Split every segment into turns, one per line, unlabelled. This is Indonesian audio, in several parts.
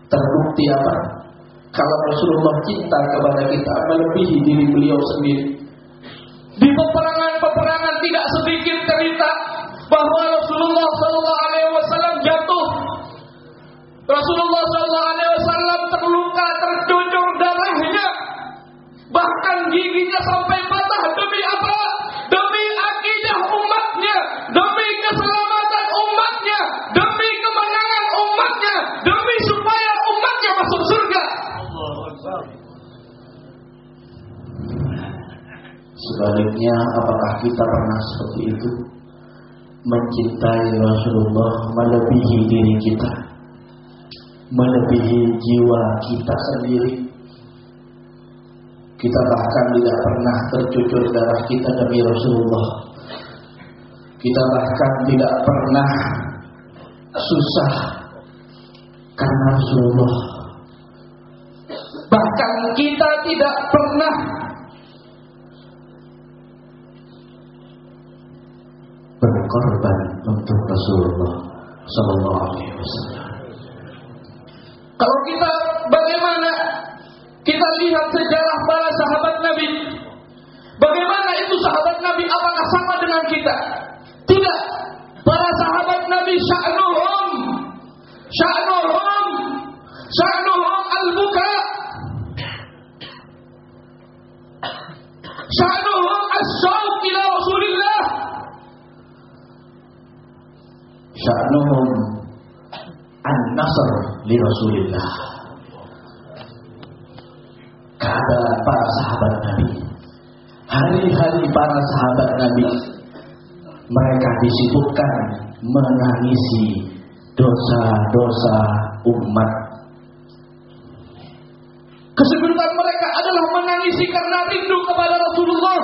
Terbukti apa? Kalau Rasulullah cinta kepada kita melebihi diri beliau sendiri. Di peperangan-peperangan tidak sedikit cerita bahwa Rasulullah SAW jatuh. Rasulullah SAW terluka, tercucur darahnya, bahkan giginya sampai patah. Demi apa? Demi akidah umatnya, demi keselamatan umatnya, demi kemenangan umatnya, demi supaya umatnya masuk surga. Sebaliknya, apakah kita pernah seperti itu? Mencintai Rasulullah melebihi diri kita, melebihi jiwa kita sendiri. Kita bahkan tidak pernah tercucur darah kita demi Rasulullah. Kita bahkan tidak pernah susah karena Rasulullah. Bahkan kita tidak pernah berkorban untuk Rasulullah Sallallahu Alaihi Wasallam. Kalau kita bagaimana kita lihat sejarah para sahabat Nabi, bagaimana itu sahabat Nabi? Apakah sama dengan kita? Tidak. Para sahabat Nabi sya'nuhum al-buka, sya'nuhum as-syauq ila Rasulillah, sya'nuhum an-nasr li Rasulillah. Keadaan para sahabat Nabi, hari-hari para sahabat Nabi, mereka disibukkan menangisi dosa-dosa umat. Kesibukan mereka adalah menangisi karena rindu kepada Rasulullah.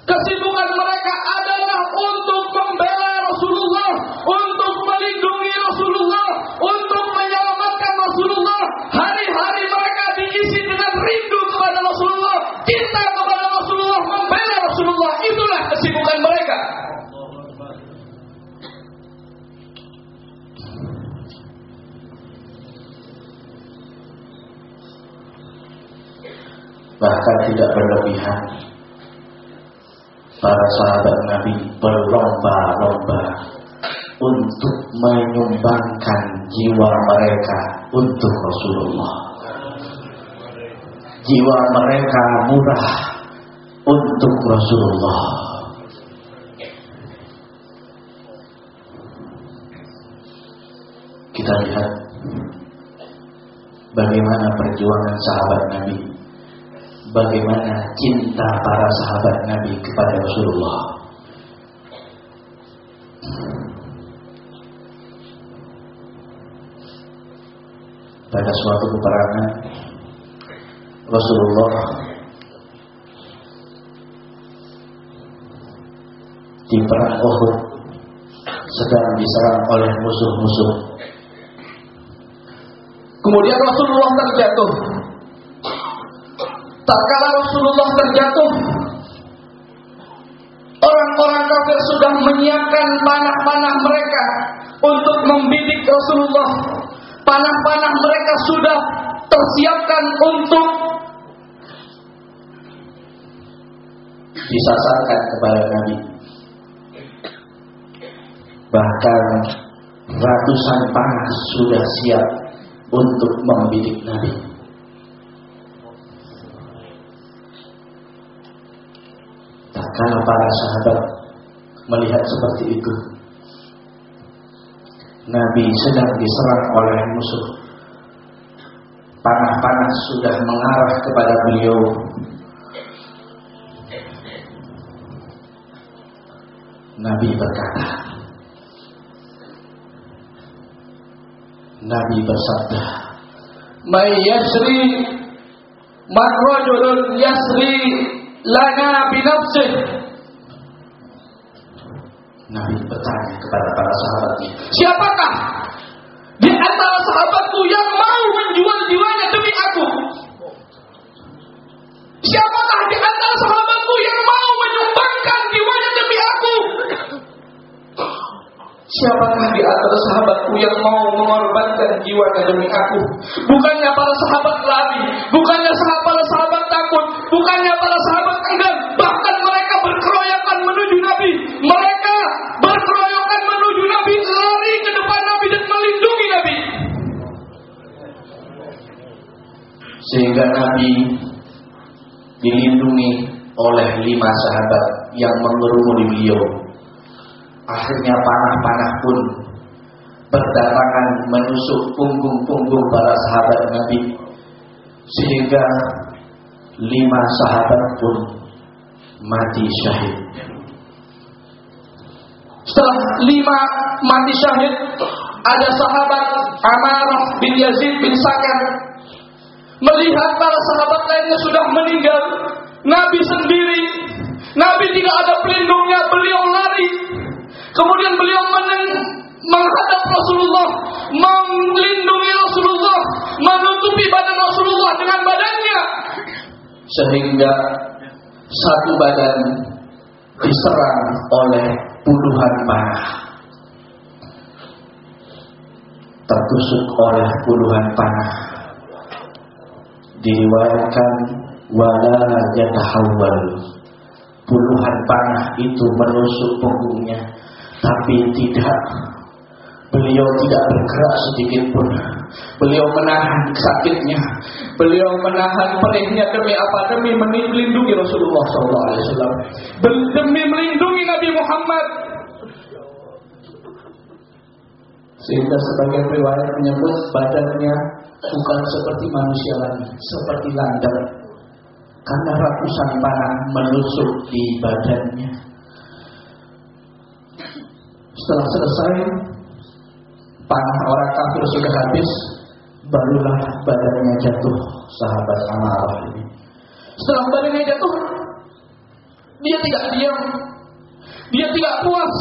Kesibukan mereka adalah untuk membela Rasulullah, untuk melindungi Rasulullah, untuk menyelamatkan Rasulullah. Hari-hari mereka diisi dengan rindu kepada Rasulullah, cinta kepada Rasulullah, membela Rasulullah. Itulah kesibukan mereka. Bahkan tidak berlebihan, para sahabat Nabi berlomba-lomba untuk menyumbangkan jiwa mereka untuk Rasulullah. Jiwa mereka murah untuk Rasulullah. Kita lihat bagaimana perjuangan sahabat Nabi, bagaimana cinta para sahabat Nabi kepada Rasulullah. Pada suatu peperangan, Rasulullah di perang Uhud sedang diserang oleh musuh-musuh. Kemudian Rasulullah terjatuh. Tatkala Rasulullah terjatuh, orang-orang kafir sudah menyiapkan panah-panah mereka untuk membidik Rasulullah. Panah-panah mereka sudah tersiapkan untuk disasarkan kepada Nabi. Bahkan ratusan panah sudah siap untuk membidik Nabi. Kalau para sahabat melihat seperti itu, Nabi sedang diserang oleh musuh, panah-panah sudah mengarah kepada beliau. Nabi berkata, Nabi bersabda, "May yasri man rajulun yasri lana binafsih." Nabi bertanya kepada para sahabatnya, siapakah di antara sahabatku yang mau menjual jiwanya demi aku? Siapakah di antara sahabatku yang mau menyumbangkan jiwanya demi aku? Siapakah di antara sahabatku yang mau mengorbankan jiwanya demi aku? Bukannya para sahabat lari, bukannya para sahabat takut, bukannya para sahabat enggan, bahkan mereka berkeroyokan menuju Nabi. Mereka berkeroyokan menuju Nabi, lari ke depan Nabi dan melindungi Nabi. Sehingga Nabi dilindungi oleh 5 sahabat yang mengerumuni beliau. Akhirnya panah-panah pun berdatangan menusuk punggung-punggung para sahabat Nabi, sehingga 5 sahabat pun mati syahid. Setelah 5 mati syahid, ada sahabat Amarah bin Yazid bin Sakan melihat para sahabat lainnya sudah meninggal, Nabi sendiri, Nabi tidak ada pelindungnya, beliau lari. Kemudian beliau menghadap Rasulullah, melindungi Rasulullah, menutupi badan Rasulullah dengan badannya, sehingga satu badan diserang oleh puluhan panah, tertusuk oleh puluhan panah. Diriwayatkan wala yatahawwal, puluhan panah itu menusuk punggungnya, tapi beliau tidak bergerak sedikit pun. Beliau menahan sakitnya, beliau menahan perihnya demi apa? Demi melindungi Rasulullah SAW, demi melindungi Nabi Muhammad. Sehingga sebagian riwayat menyebut badannya bukan seperti manusia lagi, seperti landak, karena ratusan panah menusuk di badannya. Setelah selesai, panah orang kafir sudah habis, barulah badannya jatuh sahabat Amarah ini. Setelah badannya jatuh, dia tidak diam, dia tidak puas.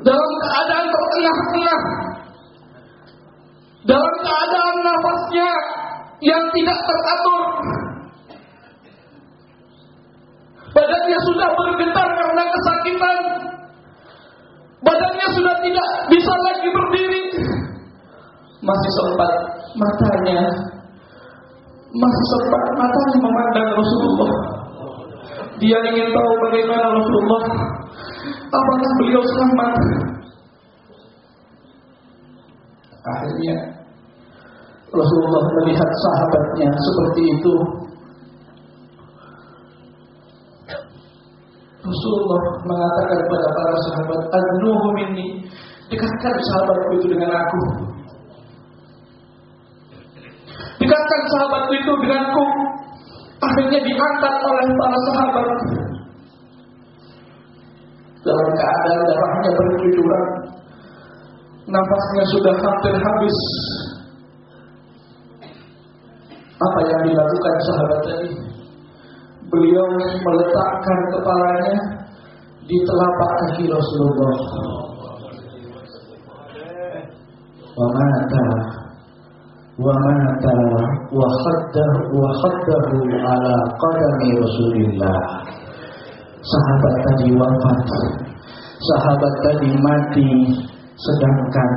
Dalam keadaan terengah-engah, dalam keadaan nafasnya yang tidak teratur, badannya sudah bergetar karena kesakitan, badannya sudah tidak bisa lagi berdiri, masih sempat matanya memandang Rasulullah. Dia ingin tahu bagaimana Rasulullah, apakah beliau selamat. Akhirnya Rasulullah melihat sahabatnya seperti itu. Rasulullah mengatakan kepada para sahabat, "Adnuhu minni," dekatkan sahabatku itu dengan aku, dekatkan sahabatku itu denganku. Akhirnya diangkat oleh para sahabat dalam keadaan darahnya bercucuran, nafasnya sudah hampir habis. Apa yang dilakukan sahabat tadi? Beliau meletakkan kepalanya di telapak kaki Rasulullah. Wa mata wa khaddahu ala qadami Rasulillah. Sahabat tadi wafat, sahabat tadi mati, sedangkan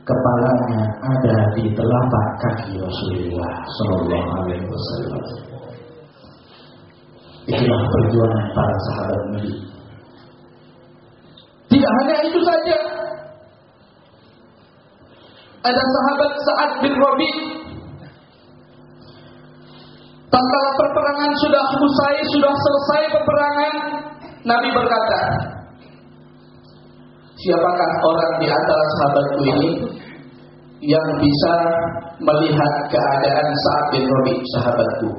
kepalanya ada di telapak kaki Rasulullah Sallallahu Alaihi Wasallam. Itulah perjuangan para sahabat Nabi. Tidak hanya itu saja, ada sahabat Sa'ad bin Rabi'. Tatkala peperangan sudah selesai peperangan, Nabi berkata, "Siapakah orang di antara sahabatku ini yang bisa melihat keadaan Sa'ad bin Rabi', sahabatku?"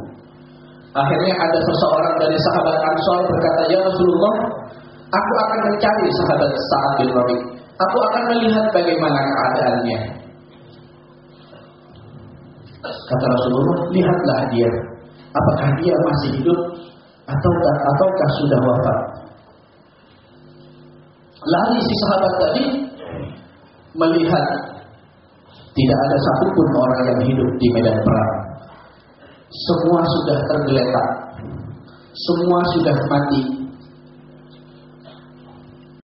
Akhirnya ada seseorang dari sahabat Ansor berkata, "Ya Rasulullah, aku akan mencari sahabat Sa'ad bin Rabi'. Aku akan melihat bagaimana keadaannya." Kata Rasulullah, "Lihatlah dia, apakah dia masih hidup ataukah sudah wafat." Lari si sahabat tadi melihat tidak ada satupun orang yang hidup di medan perang. Semua sudah tergeletak, semua sudah mati.